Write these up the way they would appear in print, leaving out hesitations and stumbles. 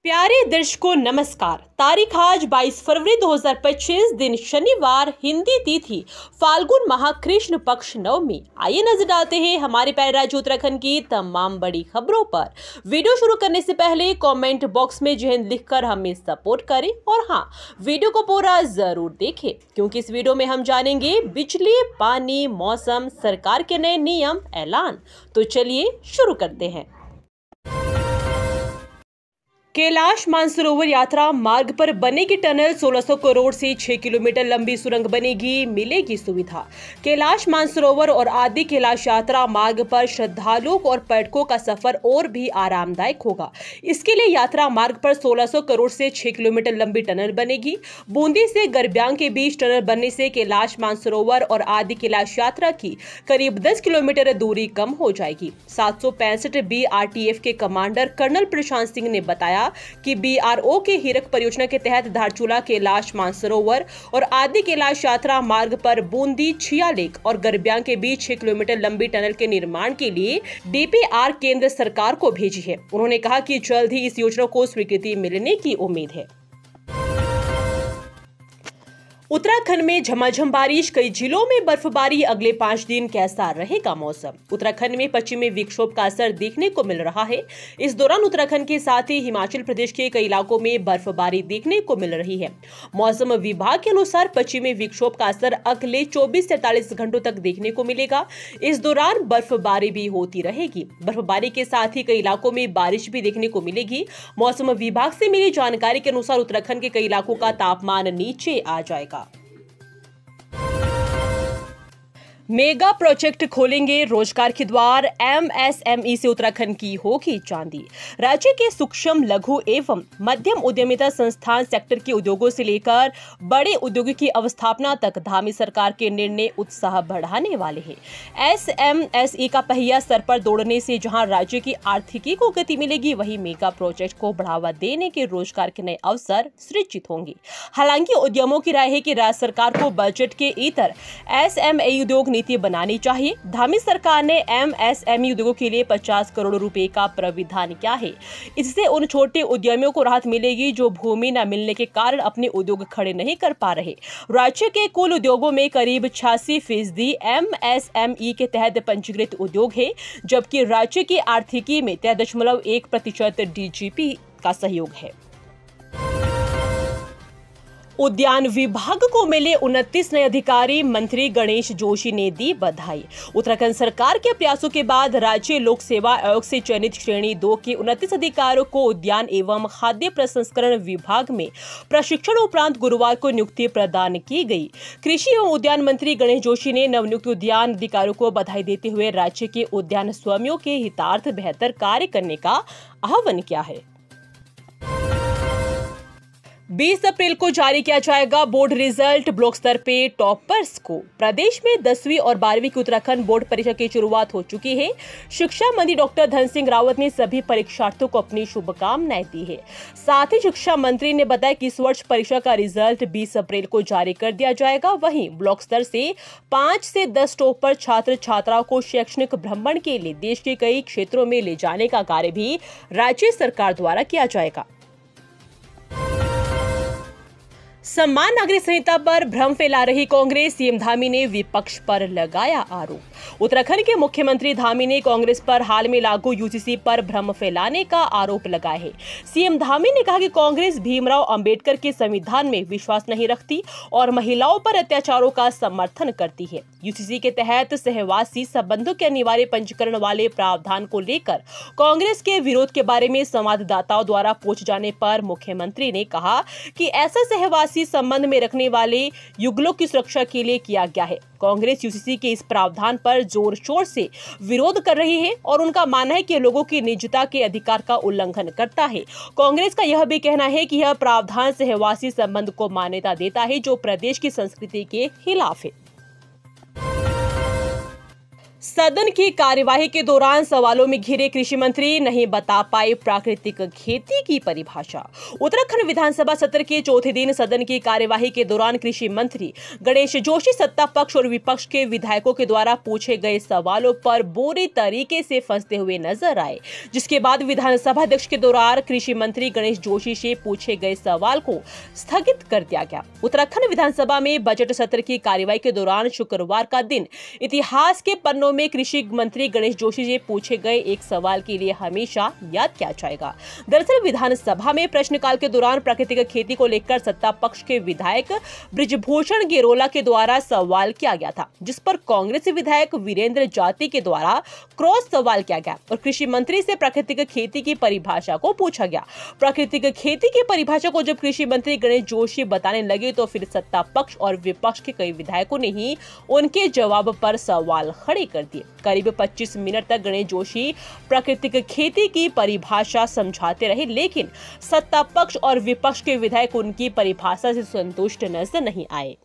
प्यारे दर्शकों नमस्कार। तारीख आज 22 फरवरी 2025 दिन शनिवार, हिंदी तिथि फाल्गुन माह कृष्ण पक्ष नवमी। आइए नजर डालते हैं हमारे प्यारे राज्य उत्तराखंड की तमाम बड़ी खबरों पर। वीडियो शुरू करने से पहले कमेंट बॉक्स में जय हिंद लिखकर हमें सपोर्ट करें और हाँ, वीडियो को पूरा जरूर देखें क्योंकि इस वीडियो में हम जानेंगे बिजली, पानी, मौसम, सरकार के नए नियम, ऐलान। तो चलिए शुरू करते हैं। कैलाश मानसरोवर यात्रा मार्ग पर बनेगी टनल। 1600 करोड़ से 6 किलोमीटर लंबी सुरंग बनेगी, मिलेगी सुविधा। कैलाश मानसरोवर और आदि कैलाश यात्रा मार्ग पर श्रद्धालुओं और पर्यटकों का सफर और भी आरामदायक होगा। इसके लिए यात्रा मार्ग पर 1600 करोड़ से 6 किलोमीटर लंबी टनल बनेगी। बूंदी से गरब्यांग के बीच टनल बनने से कैलाश मानसरोवर और आदि कैलाश यात्रा की करीब 10 किलोमीटर दूरी कम हो जाएगी। 765 BRTF के कमांडर कर्नल प्रशांत सिंह ने बताया कि BRO के हीरक परियोजना के तहत धारचूला, कैलाश मानसरोवर और आदि कैलाश यात्रा मार्ग पर बूंदी, छियालेक और गरब्यांग के बीच 6 किलोमीटर लंबी टनल के निर्माण के लिए DPR केंद्र सरकार को भेजी है। उन्होंने कहा कि जल्द ही इस योजना को स्वीकृति मिलने की उम्मीद है। उत्तराखंड में झमाझम बारिश, कई जिलों में बर्फबारी। अगले 5 दिन कैसा रहेगा मौसम? उत्तराखंड में पश्चिमी विक्षोभ का असर देखने को मिल रहा है। इस दौरान उत्तराखंड के साथ ही हिमाचल प्रदेश के कई इलाकों में बर्फबारी देखने को मिल रही है। मौसम विभाग के अनुसार पश्चिमी विक्षोभ का असर अगले 24 से 48 घंटों तक देखने को मिलेगा। इस दौरान बर्फबारी भी होती रहेगी। बर्फबारी के साथ ही कई इलाकों में बारिश भी देखने को मिलेगी। मौसम विभाग से मिली जानकारी के अनुसार उत्तराखंड के कई इलाकों का तापमान नीचे आ जाएगा। मेगा प्रोजेक्ट खोलेंगे रोजगार के द्वार। MSME से उत्तराखंड की होगी चांदी। राज्य के सूक्ष्म, लघु एवं मध्यम उद्यमिता संस्थान सेक्टर के उद्योगों से लेकर बड़े उद्योगों की अवस्थापना तक धामी सरकार के निर्णय उत्साह बढ़ाने वाले हैं। SMSE का पहिया सर पर दौड़ने से जहां राज्य की आर्थिकी को गति मिलेगी, वहीं मेगा प्रोजेक्ट को बढ़ावा देने के रोजगार के नए अवसर सृजित होंगे। हालांकि उद्यमों की राय है कि राज्य सरकार को बजट के इतर SME उद्योग नीति बनानी चाहिए। धामी सरकार ने MSME उद्योगों के लिए 50 करोड़ रुपए का प्राविधान किया है। इससे उन छोटे उद्यमियों को राहत मिलेगी जो भूमि न मिलने के कारण अपने उद्योग खड़े नहीं कर पा रहे। राज्य के कुल उद्योगों में करीब 86% MSME के तहत पंजीकृत उद्योग है, जबकि राज्य की आर्थिकी में 13.1% DGP का सहयोग है। उद्यान विभाग को मिले 29 नए अधिकारी, मंत्री गणेश जोशी ने दी बधाई। उत्तराखंड सरकार के प्रयासों के बाद राज्य लोक सेवा आयोग से चयनित श्रेणी 2 के 29 अधिकारियों को उद्यान एवं खाद्य प्रसंस्करण विभाग में प्रशिक्षण उपरांत गुरुवार को नियुक्ति प्रदान की गई। कृषि एवं उद्यान मंत्री गणेश जोशी ने नवनियुक्त उद्यान अधिकारियों को बधाई देते हुए राज्य के उद्यान स्वामियों के हितार्थ बेहतर कार्य करने का आह्वान किया है। 20 अप्रैल को जारी किया जाएगा बोर्ड रिजल्ट। ब्लॉक स्तर पे टॉपर्स को। प्रदेश में 10वीं और 12वीं की उत्तराखंड बोर्ड परीक्षा की शुरुआत हो चुकी है। शिक्षा मंत्री डॉक्टर धन सिंह रावत ने सभी परीक्षार्थियों को अपनी शुभकामनाएं दी है। साथ ही शिक्षा मंत्री ने बताया कि इस वर्ष परीक्षा का रिजल्ट 20 अप्रैल को जारी कर दिया जाएगा। वहीं ब्लॉक स्तर से 5 से 10 टॉपर छात्र छात्राओं को शैक्षणिक भ्रमण के लिए देश के कई क्षेत्रों में ले जाने का कार्य भी राज्य सरकार द्वारा किया जाएगा। सम्मान नागरिक संहिता पर भ्रम फैला रही कांग्रेस, सीएम धामी ने विपक्ष पर लगाया आरोप। उत्तराखंड के मुख्यमंत्री धामी ने कांग्रेस पर हाल में लागू UGC पर भ्रम फैलाने का आरोप लगाया है। सीएम धामी ने कहा कि कांग्रेस भीमराव अंबेडकर के संविधान में विश्वास नहीं रखती और महिलाओं पर अत्याचारों का समर्थन करती है। UGC के तहत सहवासी संबंधों के अनिवार्य पंजीकरण वाले प्रावधान को लेकर कांग्रेस के विरोध के बारे में संवाददाताओं द्वारा पूछे जाने पर मुख्यमंत्री ने कहा कि ऐसा सहवासी संबंध में रखने वाले युगलों की सुरक्षा के लिए किया गया है। कांग्रेस UGC के इस प्रावधान पर जोर शोर से विरोध कर रही है और उनका मानना है कि लोगों की निजता के अधिकार का उल्लंघन करता है। कांग्रेस का यह भी कहना है कि यह प्रावधान सहवासी संबंध को मान्यता देता है, जो प्रदेश की संस्कृति के खिलाफ है। सदन की कार्यवाही के दौरान सवालों में घिरे कृषि मंत्री नहीं बता पाए प्राकृतिक खेती की परिभाषा। उत्तराखंड विधानसभा सत्र के चौथे दिन सदन की कार्यवाही के दौरान कृषि मंत्री गणेश जोशी सत्ता पक्ष और विपक्ष के विधायकों के द्वारा पूछे गए सवालों पर बुरी तरीके से फंसते हुए नजर आए, जिसके बाद विधानसभा अध्यक्ष के दौरान कृषि मंत्री गणेश जोशी से पूछे गए सवाल को स्थगित कर दिया गया। उत्तराखंड विधानसभा में बजट सत्र की कार्यवाही के दौरान शुक्रवार का दिन इतिहास के पन्नों में कृषि मंत्री गणेश जोशी से पूछे गए एक सवाल के लिए हमेशा याद किया जाएगा। दरअसल विधानसभा में प्रश्नकाल के दौरान प्राकृतिक खेती को लेकर सत्ता पक्ष के विधायक बृजभूषण गेरोला के द्वारा सवाल किया गया था, जिस पर कांग्रेस विधायक वीरेंद्र जाति के द्वारा क्रॉस सवाल किया गया और कृषि मंत्री से प्राकृतिक खेती की परिभाषा को पूछा गया। प्राकृतिक खेती की परिभाषा को जब कृषि मंत्री गणेश जोशी बताने लगे तो फिर सत्ता पक्ष और विपक्ष के कई विधायकों ने ही उनके जवाब पर सवाल खड़े कर दिए। करीब 25 मिनट तक गणेश जोशी प्राकृतिक खेती की परिभाषा समझाते रहे, लेकिन सत्ता पक्ष और विपक्ष के विधायक उनकी परिभाषा से संतुष्ट नजर नहीं आए।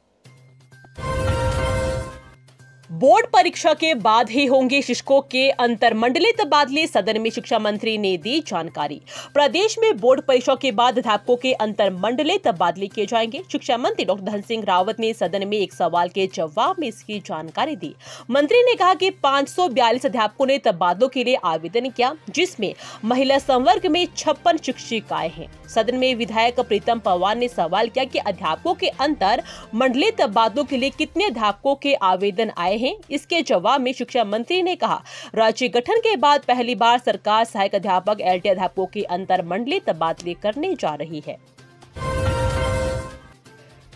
बोर्ड परीक्षा के बाद ही होंगे शिक्षकों के अंतरमंडलीय तबादले, सदन में शिक्षा मंत्री ने दी जानकारी। प्रदेश में बोर्ड परीक्षा के बाद अध्यापकों के अंतरमंडलीय तबादले किए जाएंगे। शिक्षा मंत्री डॉ. धन सिंह रावत ने सदन में एक सवाल के जवाब में इसकी जानकारी दी। मंत्री ने कहा कि 542 अध्यापकों ने तबादलों के लिए आवेदन किया, जिसमें महिला संवर्ग में 56 शिक्षिकाएं हैं। सदन में विधायक प्रीतम पवार ने सवाल किया कि अध्यापकों के अंतर मंडलीय तबादलों के लिए कितने अध्यापकों के आवेदन आए हैं। इसके जवाब में शिक्षा मंत्री ने कहा, राज्य गठन के बाद पहली बार सरकार सहायक अध्यापक एलटी अध्यापकों के अंतर मंडलीय तबादले करने जा रही है।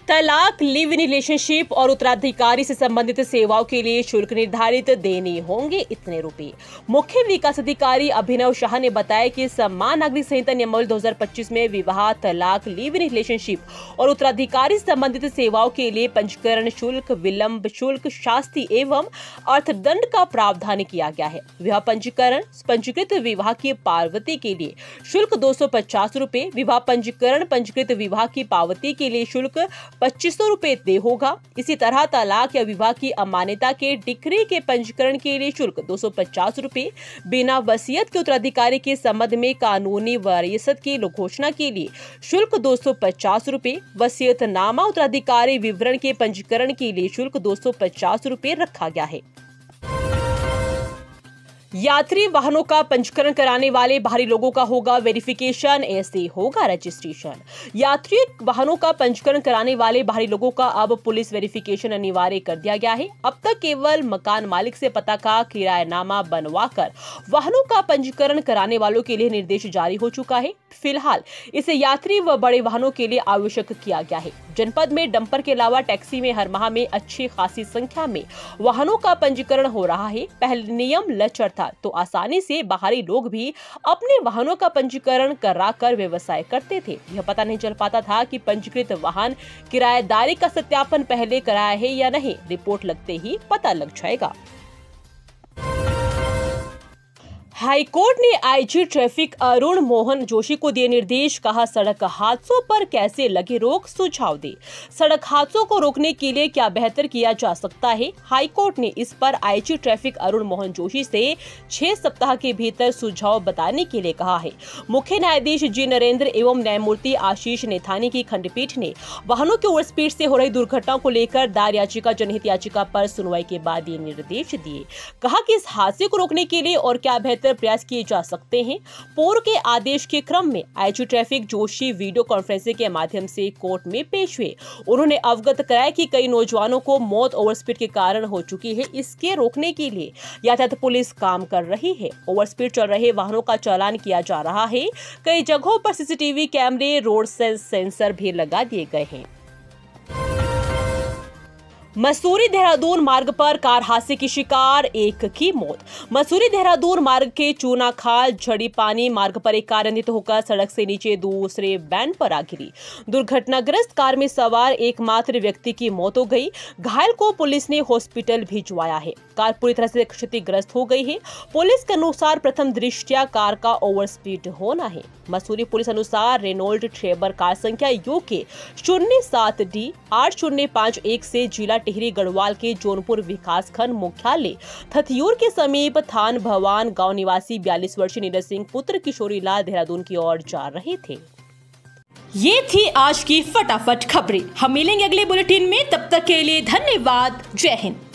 तलाक, लिव इन रिलेशनशिप और उत्तराधिकारी से संबंधित सेवाओं के लिए शुल्क निर्धारित देने होंगे इतने रुपए। मुख्य विकास अधिकारी अभिनव शाह ने बताया कि समान नागरिक संहिता नियमावली 2025 में विवाह, तलाक, लिव इन रिलेशनशिप और उत्तराधिकारी से संबंधित सेवाओं के लिए पंजीकरण शुल्क, विलंब शुल्क, शास्ति एवं अर्थदंड का प्रावधान किया गया है। विवाह पंजीकरण, पंजीकृत विवाह की पावती के लिए शुल्क 250 रुपए, विवाह पंजीकरण, पंजीकृत विवाह की पावती के लिए शुल्क 2500 रुपए दे होगा। इसी तरह तलाक या विवाह की अमान्यता के डिक्री के पंजीकरण के लिए शुल्क 250 रुपए, बिना वसीयत के उत्तराधिकारी के संबंध में कानूनी वरीयत की घोषणा के लिए शुल्क 250 रुपए, वसीयतनामा उत्तराधिकारी विवरण के पंजीकरण के लिए शुल्क 250 रुपए रखा गया है। यात्री वाहनों का पंजीकरण कराने वाले बाहरी लोगों का होगा वेरिफिकेशन, ऐसे होगा रजिस्ट्रेशन। यात्री वाहनों का पंजीकरण कराने वाले बाहरी लोगों का अब पुलिस वेरिफिकेशन अनिवार्य कर दिया गया है। अब तक केवल मकान मालिक से पता का किरायानामा बनवाकर वाहनों का पंजीकरण कराने वालों के लिए निर्देश जारी हो चुका है। फिलहाल इसे यात्री व बड़े वाहनों के लिए आवश्यक किया गया है। जनपद में डंपर के अलावा टैक्सी में हर माह में अच्छी खासी संख्या में वाहनों का पंजीकरण हो रहा है। पहले नियम लचर था तो आसानी से बाहरी लोग भी अपने वाहनों का पंजीकरण कराकर व्यवसाय करते थे। यह पता नहीं चल पाता था कि पंजीकृत वाहन किराएदारी का सत्यापन पहले कराया है या नहीं, रिपोर्ट लगते ही पता लग जाएगा। हाईकोर्ट ने आईजी ट्रैफिक अरुण मोहन जोशी को दिए निर्देश, कहा सड़क हादसों पर कैसे लगे रोक, सुझाव दे। सड़क हादसों को रोकने के लिए क्या बेहतर किया जा सकता है। हाईकोर्ट ने इस पर आईजी ट्रैफिक अरुण मोहन जोशी से 6 सप्ताह के भीतर सुझाव बताने के लिए कहा है। मुख्य न्यायाधीश जी नरेंद्र एवं न्यायमूर्ति आशीष नेथानी की खंडपीठ ने वाहनों के ओवर स्पीड से हो रही दुर्घटनाओं को लेकर दायर याचिका जनहित याचिका पर सुनवाई के बाद ये निर्देश दिए। कहा कि इस हादसे को रोकने के लिए और क्या बेहतर प्रयास किए जा सकते हैं। पूर्व के आदेश के क्रम में IG traffic Joshi video conferencing के माध्यम से कोर्ट में पेश हुए। उन्होंने अवगत कराया कि कई नौजवानों को मौत ओवरस्पीड के कारण हो चुकी है। इसके रोकने के लिए यातायात पुलिस काम कर रही है। ओवरस्पीड चल रहे वाहनों का चालान किया जा रहा है। कई जगहों पर सीसीटीवी कैमरे, रोड सेंसर भी लगा दिए गए हैं। मसूरी देहरादून मार्ग पर कार हादसे की शिकार, एक की मौत। मसूरी देहरादून मार्ग के चूनाखाल झड़ी पानी मार्ग पर एक कार अनियंत्रित होकर सड़क से नीचे दूसरे बैंड पर आ गिरी। दुर्घटनाग्रस्त कार में सवार एकमात्र व्यक्ति की मौत हो गई। घायल को पुलिस ने हॉस्पिटल भिजवाया है। कार पूरी तरह से क्षतिग्रस्त हो गई है। पुलिस के अनुसार प्रथम दृष्टया कार का ओवर स्पीड होना है। मसूरी पुलिस अनुसार रेनॉल्ट ट्रेबर कार संख्या UK 07D 8051 से जिला टिहरी गढ़वाल के जौनपुर विकासखंड मुख्यालय थथियूर के समीप थान भवान गांव निवासी 42 वर्षीय नीरज सिंह पुत्र किशोरी लाल देहरादून की ओर जा रहे थे। ये थी आज की फटाफट खबरें। हम मिलेंगे अगले बुलेटिन में, तब तक के लिए धन्यवाद। जय हिंद।